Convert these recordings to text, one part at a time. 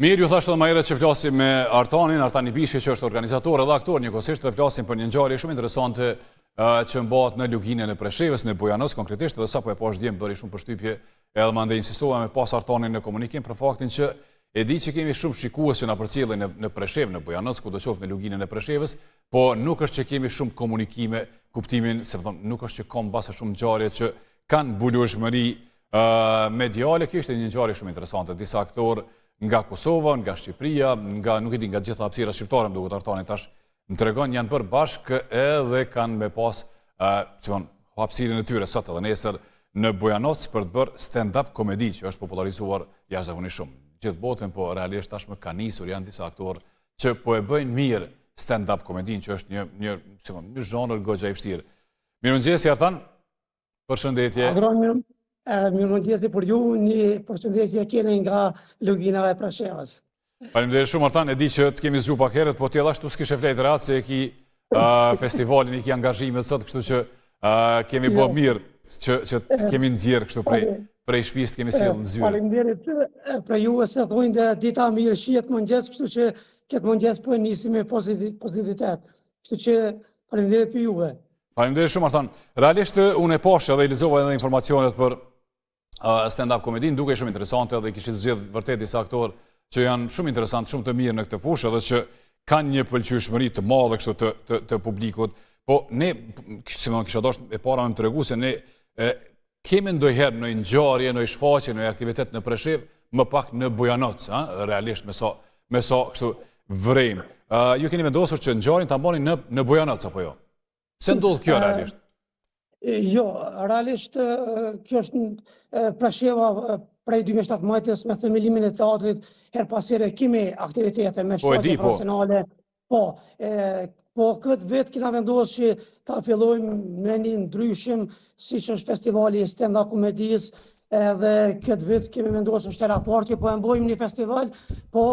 Mirë, ju thashtë edhe më herët që flasim me Artanin, Artani Bishi që është organizator edhe aktor njëkohësisht, dhe flasim për një ngjarje shumë interesante që mbahet në luginën e Preshevës, në Bujanos konkretisht, edhe sapo e poshtë djem bëri shumë përshtypje edhe mandej insistova me pas Artanin në komunikim për faktin që e di që kemi shumë shikues që na përcjellin në Preshevë, në Bujanos, kudoqoftë në luginën e Preshevës, po nuk është që kemi shumë komunikime, kuptimin se nuk është që ka mbase shumë ngjarje që kanë mbulueshmëri mediale. Kjo ishte një ngjarje shumë interesante, disa aktorë nga Kosova, nga Shqipëria, nuk e di, nga gjitha hapësira shqiptare, më duket Artani tash më tregon, janë bërë bashkë edhe kanë me pas hapësirën e tyre sot edhe nesër në Bujanoc për të bërë stand-up komedi që është popularizuar jashtëzakonisht shumë. Gjithë botën, po realisht tashmë ka nisur, janë disa aktorë që po e bëjnë mirë stand-up komedin, që është një zhanër goxha i vështirë. Mirëmëngjesi Artan, përshëndetje. Mirëmëngjesi për ju, një përshëndetje keni nga lugina e Preshevës. Faleminderit shumë Artan, e di që të kemi zgju pak herët, po ti ashtu s'kishe fletë rahat se e ki festivalin, i ki angazhimet sot, kështu që kemi bërë mirë që të kemi nxjerrë kështu prej shtëpisë, kemi sjellë në zyre. Faleminderit për ju se thonë dhe dita mirë shihet mëngjes, kështu që këtë mëngjes po e nisim me pozitivitet. Kështu që faleminderit për juve. Faleminderit shumë Artan. Realisht unë e pashë edhe i lexova edhe informacionet për stand-up komedin, duke shumë interesante dhe kishit zgjedh vërtet disa aktorë që janë shumë interesant, shumë të mirë në këtë fushë edhe që kanë një pëlqyeshmëri të madhe kështu të publikut. Po ne, si më kisha dashur e para me të tregu se ne kemi ndonjëherë në ngjarje, në shfaqje, në aktivitet në Preshevë, më pak në Bujanoc, realisht me sa kështu vrejmë. Ju keni vendosur që ngjarjen ta bëni në Bujanoc apo jo? Se ndodh kjo realisht? Jo, realisht kjo është Presheva prej 2017 me themelimin e teatrit, her pas here kemi aktivitete me shfaqje profesionale. Po këtë vetë kena vendosur që ta fillojmë me një ndryshim, siç është festivali stand-up komedis, edhe këtë vetë kemi vendosur shtera parë që po e mbojmë një festival, po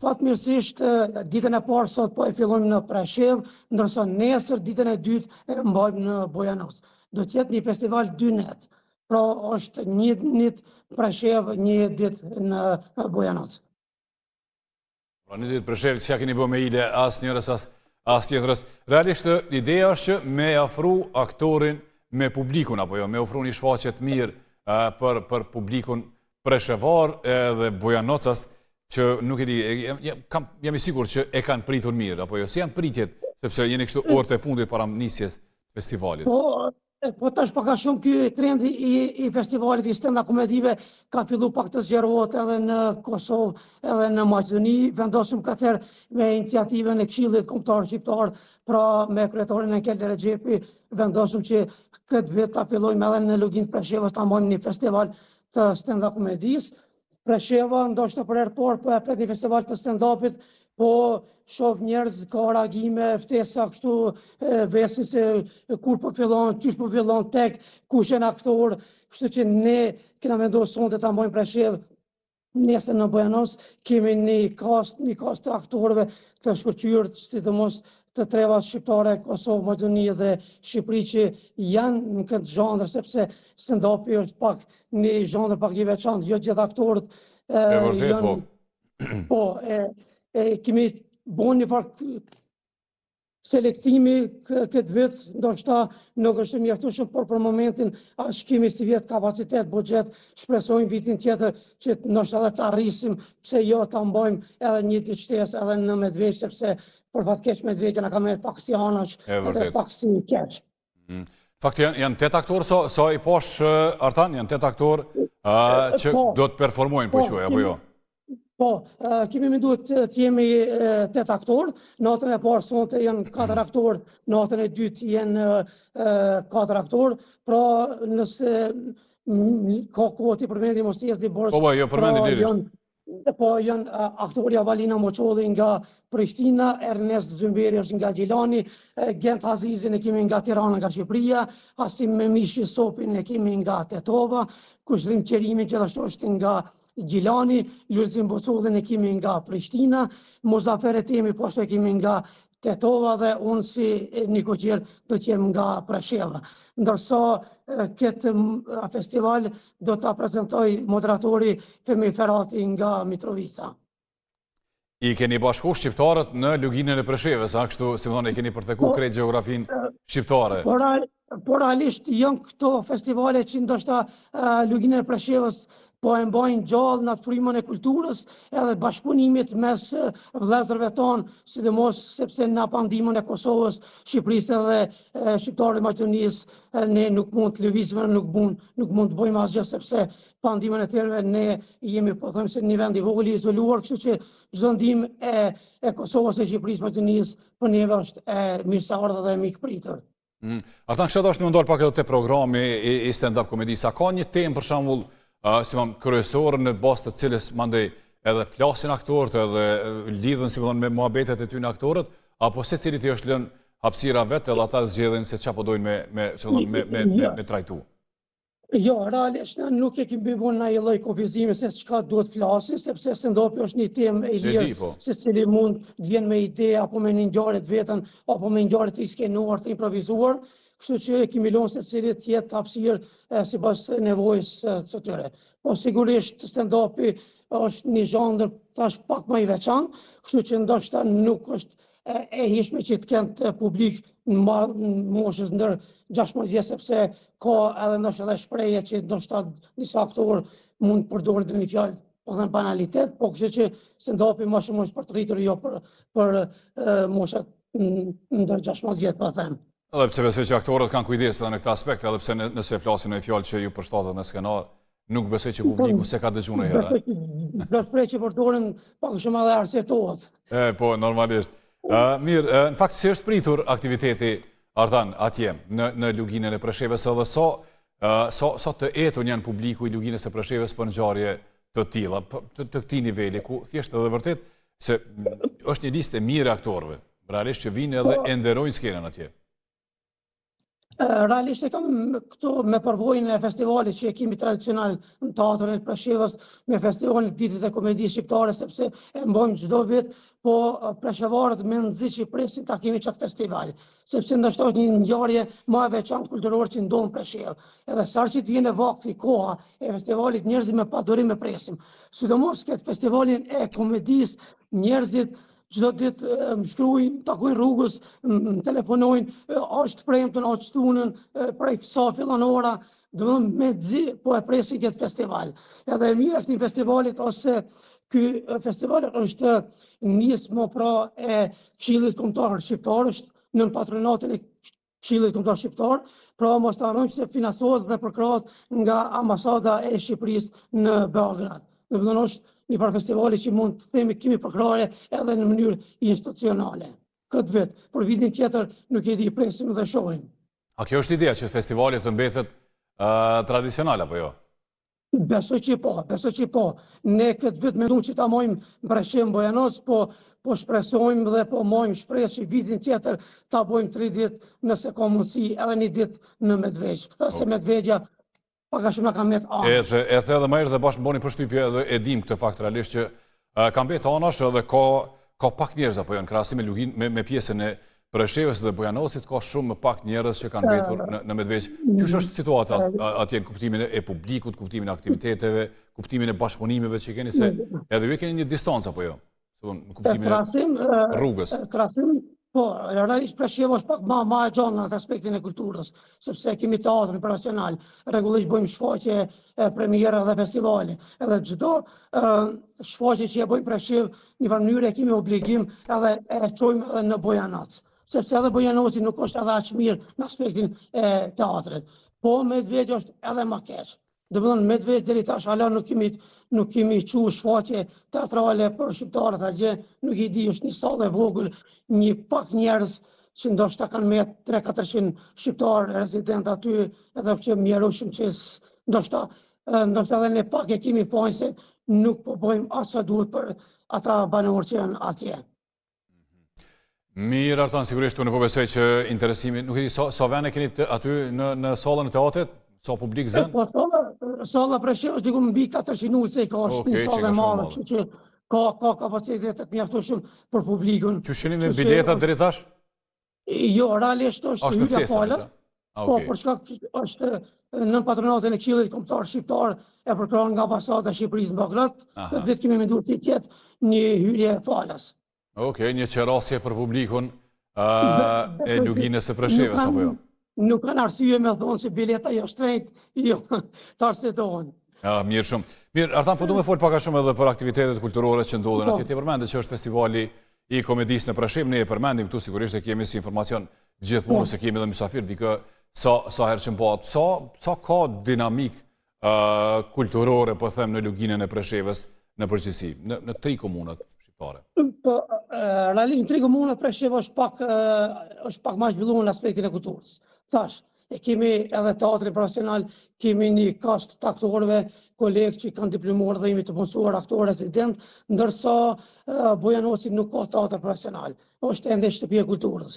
fatmirësisht ditën e parë sot po e fillojmë në Preshevë, ndërsa nesër ditën e dytë e mbajmë në Bujanoc. Do të jetë një festival 2 net. Pra është një ditë Preshevë, një ditë në Bujanoc. Pra një ditë Preshevë, që ja keni bë me ide as njërës as tjetërës. Realisht, ideja është që me afru aktorin me publikun, apo jo, me ofru një shfaqje të mirë për publikun preshevar dhe Bujanocas, që nuk e di, jam i sigur që e kanë pritur mirë, apo jo, si janë pritjet, sepse jeni kështu orët e fundit para nisjes festivalit. Po tash paka shumë ky trend i festivalit i stand-up komedive ka fillu pak të zgjerohet edhe në Kosovë, edhe në Maqedoni. Vendosëm katër me iniciativën e Këshillit Kombëtar Shqiptar, pra me kryetarin e Keller Xhepi, vendosëm që këtë vit ta fillojmë edhe në luginë të Preshevës ta bëjmë një festival të stand-up komedis. Presheva ndoshta për herë parë po e pret një festival të stand-upit, po shoh njerëz ka reagime, ftesa kështu, vesin se kur po fillon, çish po fillon tek, kush janë aktor, kështu që ne kena vendosur sonte ta mbajmë Preshevë. Nesër në Bujanoc kemi një kast të aktorëve të shkëlqyer, sidomos të treva shqiptare, Kosovë, Maqedoni dhe Shqipëri që janë në këtë zhandër, sepse stand-upi është pak një zhandër pak i veçantë, jo gjithë aktorët janë. Po, kemi bën një farë selektimi këtë vit, ndoshta nuk është mjaftueshëm, por për momentin as kemi si vjet kapacitet, buxhet, shpresojmë vitin tjetër që ndoshta edhe të arrisim, pse jo ta mbajmë edhe një ditë shtesë edhe në Medveq, sepse për fat keq Medveqja na ka marrë pak si anaç, edhe pak si keq. Fakti janë 8 aktorë, sa i posh Artan, janë 8 aktorë që do të performojnë, po quaj, apo jo? Po, kemi menduar të jemi 8 aktorë, natën e parë sonte janë 4 aktorë, natën e dytë janë 4 aktorë, pra nëse ka kohë të përmendim mos jeshtë borës. Po, jo, përmendim lirisht. Po, janë aktorja Valina Moçolli nga Prishtina, Ernest Zymberi është nga Gjilani, Gent Azizin e kemi nga Tirana, nga Shqipëria, Asim Memishi Sopin e kemi nga Tetova, Kushrim Qerimi gjithashtu është nga Gjilani, Lulzim Bocullin e kemi nga Prishtina, Muzafer Etemi poshtë e kemi nga Tetova dhe unë si Niko Qirë do t'jem nga Presheva. Ndërsa këtë festival do t'a prezentoj moderatori Femi Ferati nga Mitrovica. I keni bashku shqiptarët në luginën e Preshevës, a kështu, si më thonë, e keni përtheku krejt gjeografinë shqiptare? Por realisht janë këto festivale që ndoshta luginën e Preshevës po e mbajnë gjallë në atë frymën e kulturës edhe bashkëpunimit mes vëllezërve tonë, sidomos sepse në pandimën e Kosovës, Shqipërisë dhe shqiptarët e Maqedonisë ne nuk mund të lëvizim, nuk mund të bëjmë asgjë sepse pandimën e tjerëve ne jemi po them se në një vend i vogël i izoluar, kështu që çdo ndihmë e Kosovës e Shqipërisë Maqedonisë për ne është e mirëseardhë dhe e mikpritur. Artan, kështu është më ndorë pak edhe te programi i stand-up komedi. Sa ka një temë për shembull si më kryesore në bazë të cilës mandej edhe flasin aktorët edhe lidhen si më thonë me muhabetet e ty në aktorët, apo se cilit i është lënë hapësira vetë edhe ata zgjedhin se çfarë po dojnë me trajtu? Jo, realisht nuk e kemi bërë në lloj kufizimi se çka duhet flasin, sepse stand-upi është një temë e lirë, se cili mund të vjen me ide apo me një ngjarje të vetën, apo me ngjarje të skenuar, të improvisuar. Kështu që kemi lënë se cilit jetë hapësirë sipas nevojës së tyre. Po sigurisht stand-upi është një zhandër thash pak më i veçantë, kështu që ndoshta nuk është e hishme që të kenë të publik në moshës ndër 16 vjeç, sepse ka edhe ndoshta edhe shprehje që ndoshta disa aktorë mund të përdorin dhe një fjalë po them banalitet, po kështu që stand-upi më shumë është për të rritur, jo për moshat ndër 16 vjeç, po them. Edhe pse besoj që aktorët kanë kujdes edhe në këtë aspekt, edhe pse nëse flasin në fjalë që ju përshtatet në skenar, nuk besoj që publiku se ka dëgjuar herë. Çdo shprehje që përdoren pak shumë edhe arsetohet. Po, normalisht. Mirë, në fakt si është pritur aktiviteti Artan atje në luginën e Preshevës edhe sa të etun janë publiku i luginës së Preshevës për ngjarje të tilla, të këtij niveli ku thjesht edhe vërtet se është një listë e mirë aktorëve, realisht që vinë edhe e nderojnë skenën atje. Realisht e kam këtu me përvojën e festivalit që e kemi tradicional në teatrin e Preshevës, me festivalin Ditët e Komedisë Shqiptare, sepse e mbajmë çdo vit, po preshevarët me nxit që presin ta kemi çat festival, sepse ndoshta është një ngjarje më e veçantë kulturore që ndodh në Preshevë. Edhe sa që të vjen vakti, koha e festivalit, njerëzit me padurim e presim. Sidomos këtë festivalin e komedisë, njerëzit çdo ditë më shkruajnë, takojnë rrugës, më telefonojnë, është premtën, është shtunën, prej sa fillon ora, domethënë me zi, po e presin këtë festival. Edhe e mira këtij festivalit ose ky festival është nismë pra e Këshillit Kombëtar Shqiptar, është në patronatin e Këshillit Kombëtar Shqiptar, pra mos të harrojmë se financohet dhe përkrahet nga ambasada e Shqipërisë në Beograd. Domethënë është një par festivali që mund të themi kemi përkrahje edhe në mënyrë institucionale. Këtë vit, për vitin tjetër nuk e di, presim dhe shohim. A kjo është ideja që festivali të mbetet tradicional apo jo? Besoj që po. Ne këtë vit mendojmë që ta mojmë Preshevë Bojanos, po shpresojmë dhe po mojmë shpresë që vitin tjetër ta bojmë 3 ditë nëse ka mundësi, edhe një ditë në Medvegjë. Këta se Medvegja paka shumë ka mbet anash. E the edhe më herë dhe bashkë mboni përshtypje edhe e dim këtë fakt realisht që ka mbet anash edhe ka pak njerëz apo jo në krahasim me pjesën e Preshevës dhe Bojanosit, ka shumë më pak njerëz që kanë mbetur në Medvegjë. Ç'është është situata atje në kuptimin e publikut, kuptimin e aktiviteteve, kuptimin e bashkëpunimeve që keni, se edhe ju keni një distancë apo jo? Në kuptimin e rrugës. Krahasim, po, realisht Presheva është pak ma e gjanë në atë aspektin e kulturës, sepse kemi teatrin operacional, rregullisht bëjmë shfaqje, premiera dhe festivale. Edhe çdo shfaqje që e bëjmë Preshevë, në një mënyrë e kemi obligim edhe e çojmë edhe në Bojanoc, sepse edhe Bojanoci nuk është edhe aq mirë në aspektin e teatrit. Po Medvegja është edhe më keq. Domethënë Medvegja deri tash hala nuk kemi çu shfaqje teatrale për shqiptarët atje, nuk i di, është një sallë e vogël, një pak njerëz që ndoshta kanë me 300-400 shqiptarë rezident aty, edhe që mjerushëm që ndoshta edhe ne pak e kemi fajin se nuk po bëjmë as sa duhet për ata banorë që janë atje. Mirë, Artan, sigurisht unë po besoj që interesimi, nuk e di, sa vene keni aty në sallën e teatrit? Sa publik zënë? Po, salla Preshevë është diku mbi 400 ulë, se ka është një sallë e madhe, kështu që ka kapacitetet të mjaftueshëm për publikun. Që shini me biletat deri tash? Jo, realisht është hyrja falas. Po, për shkak është në patronatin e Këshillit Kombëtar Shqiptar e përkrahur nga Ambasada e Shqipërisë në Beograd, këtë vit kemi menduar se të jetë një hyrje falas. Okej, një qerasje për publikun e luginës së Preshevës, apo jo? Nuk kanë arsye me thonë se bileta jo shtrenjt, jo të arsjetohen. Mirë shumë. Mirë, Artan, po du me folë paka shumë edhe për aktivitetet kulturore që ndodhen atje. Ti përmendet që është festivali i komedisë në Preshevë, ne e përmendim këtu sigurisht e kemi si informacion gjithmonë se kemi edhe mysafir dikë sa herë që mbahet. Sa ka dinamik kulturore, po them, në luginën e Preshevës në përgjithësi, në 3 komunat shqiptare? Po, realisht në 3 komunat Presheva është pak ma zhvilluar në aspektin e kulturës. Thash, e kemi edhe teatrin profesional, kemi një kast të aktorëve, kolegë që kanë diplomuar dhe jemi të punësuar aktor rezident, ndërsa Bojanoci nuk ka teatr profesional, është ende shtëpia e kulturës.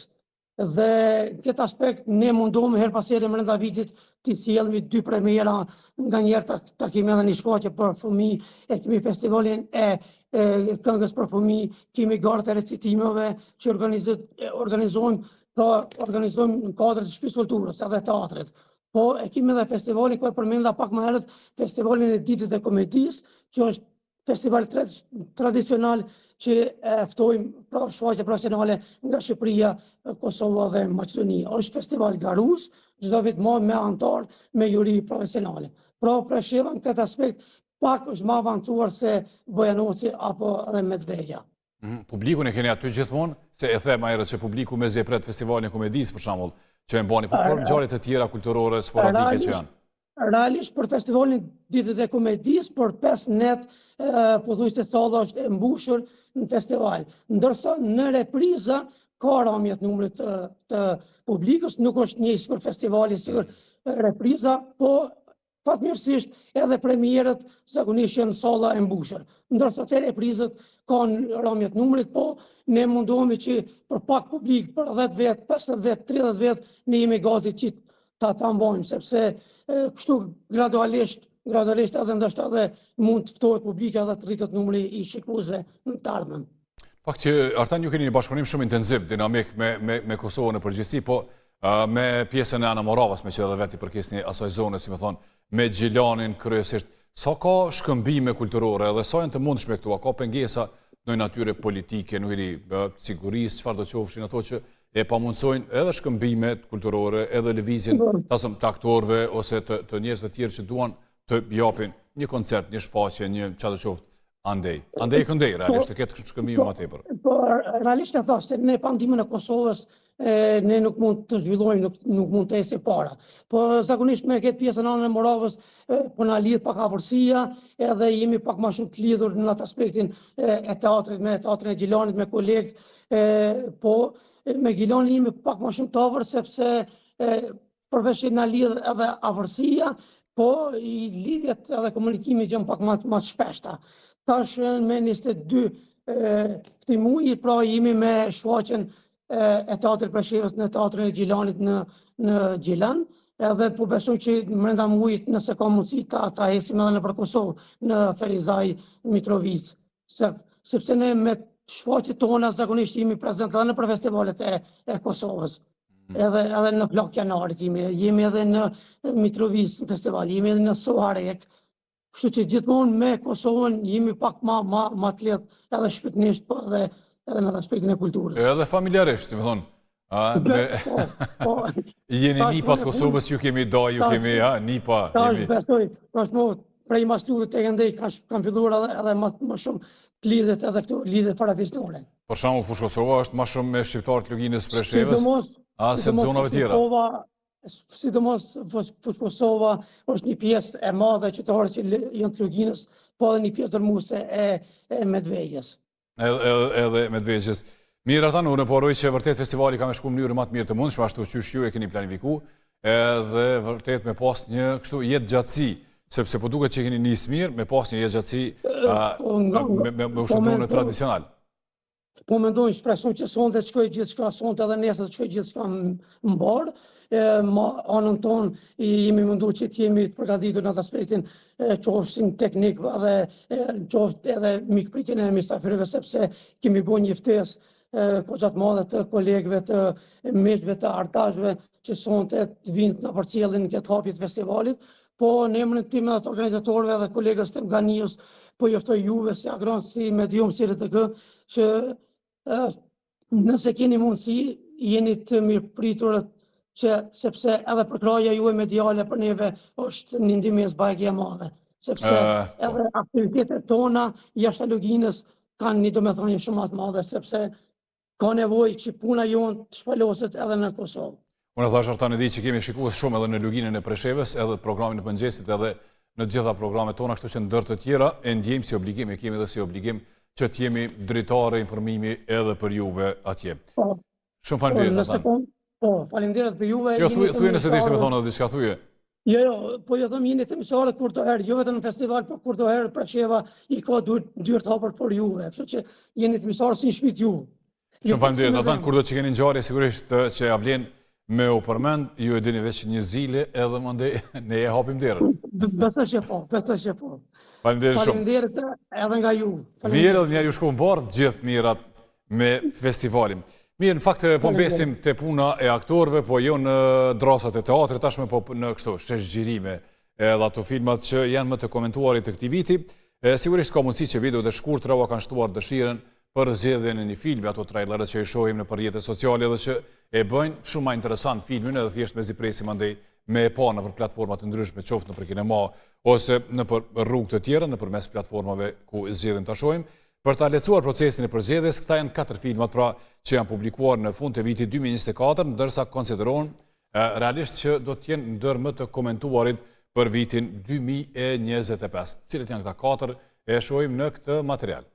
Dhe në këtë aspekt ne mundohemi her pas here brenda vitit të sjellemi 2 premiera, nganjëherë ta kemi edhe një shfaqje për fëmijë, e kemi festivalin e këngës për fëmijë, kemi garët e recitimeve që organizojmë në kadrët e Shtëpisë Kulturës edhe teatrit. Po e kemi edhe festivalin ku e përmenda pak më herët, festivalin e ditët e komedisë, që është festival tradicional që ftojmë pra shfaqje profesionale nga Shqipëria, Kosova dhe Maqedonia. Është festival garus, çdo vit me antar me juri profesionale. Pra Presheva në këtë aspekt pak është më avancuar se Bojanoci apo edhe Medvegja. Publikun e keni aty gjithmonë, se e them herët që publiku me pret festivalin e komedisë për shembull, që e mbani, por ngjarje të tjera kulturore sporadike që janë. Realisht për festivalin ditët e komedisë, për 5 net pothuajse salla është e mbushur në festival. Ndërsa në repriza ka ramje të numrit të publikut, nuk është njëjtë për festivali sigur repriza, po fatmirësisht edhe premierët zakonisht janë salla e mbushur. Ndërsa te reprizat kanë ramje të numrit, po ne mundohemi që për pak publik, për 10 vjet, 15 vjet, 30 vjet, ne jemi gati që ta mbajmë, sepse kështu gradualisht edhe ndoshta edhe mund të ftohet publika dhe të rritet numri i shikuesve në të ardhmen. Fakt që Artan ju keni një bashkëpunim shumë intenziv, dinamik me Kosovën në përgjithësi, po me pjesën e Ana Moravës, me që edhe veti përkisni asaj zone, si me thonë, me Gjilanin kryesisht, sa ka shkëmbime kulturore edhe sa janë të mundshme këtu, a ka pengesa në natyre politike, në sigurisë, çfarë do qofshin ato që e pamundsojnë edhe shkëmbimet kulturore, edhe lëvizjen të aktorëve ose të njerëzve tjerë që duan të japin një koncert, një shfaqje, një çfarë do qoftë andej. Andej këndej, realisht të ketë shkëmbime më tepër. Po realisht e thashë, ne pandimën e Kosovës ne nuk mund të zhvillojmë, nuk mund të ecë para. Po zakonisht me këtë pjesën Anën e Moravës po na lidh pak afërsia, edhe jemi pak më shumë të lidhur në atë aspektin e teatrit, me teatrin e Gjilanit, me kolegët, po me Gjilanin jemi pak më shumë të afër sepse përveç që na lidh edhe afërsia, po i lidhjet edhe komunikimit janë pak më të shpeshta. Tash me 22 këtij muaji, pra jemi me shfaqjen e teatrit Preshevës në teatrin e Gjilanit në Gjilan, edhe po besoj që brenda muajit nëse ka mundësi ta ecim edhe nëpër Kosovë, në Ferizaj, Mitrovic, sepse ne me shfaqjet tona zakonisht jemi prezent edhe nëpër festivalet e Kosovës. Edhe në plak janarit jemi edhe në Mitrovic në festival, jemi edhe në Soarek. Kështu që gjithmonë me Kosovën jemi pak ma të lehtë edhe shpirtërisht, po edhe në aspektin e kulturës. Edhe familjarisht, si me thonë. Jeni nipa të Kosovës, ju kemi da, ju kemi nipa. Tash besoj, prej masludhët e ndej kanë filluar edhe më shumë të lidhet edhe këtu lidhje farafisnore. Për shembull, Fushë Kosova është më shumë me shqiptarë të luginës Preshevës, se të zonave tjera. Sidomos Fushë Kosova është një pjesë e madhe qytetare që janë të luginës, po edhe një pjesë dërmuese e Medvegjës. Edhe Medvegjës. Mirë, Artan, unë poroj që vërtet festivali ka me shku mënyrë më të mirë të mundshme, ashtu qysh ju e keni planifiku, edhe vërtet me pas një kështu jetë gjatësi, sepse po duket që keni nisë mirë, me pas një jetë gjatësi me ushëndrune tradicional. Po mendojnë shpresun që sonte të shkoj gjithçka, sonte edhe nesër të shkoj gjithçka në barë, anën tonë jemi menduar që jemi të përgatitur në atë aspektin qofshin teknik qoftë edhe mikpritjen e mysafirëve, sepse kemi bërë një ftesë goxha të madhe të kolegëve, të miqve, të artazhve, që sonte të vinë në përcjellin këtë hapje të festivalit, po në emrin tim dhe të organizatorëve dhe kolegës tim Ganius, po joftoj juve si agron, si medium, si RTK, që nëse keni mundësi, jeni të mirë pritur që sepse edhe për kraja juve mediale për neve është një ndihmës bajgje e madhe. Sepse edhe aktivitetet tona jashtë Luginës kanë një domethënie shumë të madhe, sepse ka nevojë që puna jonë të shpaloset edhe në Kosovë. Unë thash Artani di që kemi shikuar shumë edhe në Luginën e Preshevës, edhe programin e mëngjesit, edhe në të gjitha programet tona, kështu që ndër të tjera e ndjejmë si obligim, e kemi edhe si obligim që të jemi dritare informimi edhe për juve atje. Shumë faleminderit Artani. Po, faleminderit për juve. Jo, thuaj nëse të ishte me thonë edhe diçka, thuje. Jo, po jo them jeni të mësuarët kur të herë, jo vetëm në festival, por kur të herë Presheva i ka dyert hapur për juve, kështu që jeni të mësuarë si në shtëpi juve. Shumë faleminderit Artani, kur do të keni ngjarje sigurisht që ja vlen me u përmend, ju e dini veç një zile edhe mandej ne e hapim derën. Besoj që po. Faleminderit shumë. Faleminderit edhe nga ju. Mirë edhe njerë ju shkojnë bardh gjithë mirat me festivalin. Mirë, në fakt po mbesim të puna e aktorëve, po jo në drasat e teatrit, tashme po në kështu, sheshgjirime edhe ato filmat që janë më të komentuarit të këtij viti. Sigurisht ka mundësi që videot e shkurtra u kanë shtuar dëshirën për zgjedhjen e një filmi, ato trailerët që i shohim në rrjetet sociale dhe që e bëjnë shumë më interesant filmin edhe thjesht mezi presim andej me e pa në për platformat të ndryshme, qoftë në për kinema ose në për rrugë të tjera, në përmes platformave ku zgjedhim ta shohim. Për ta lehtësuar procesin e përzgjedhjes, këta janë 4 filmat pra që janë publikuar në fund të vitit 2024, ndërsa konsiderohen realisht që do të jenë ndër më të komentuarit për vitin 2025. Cilët janë këta 4 e shohim në këtë material.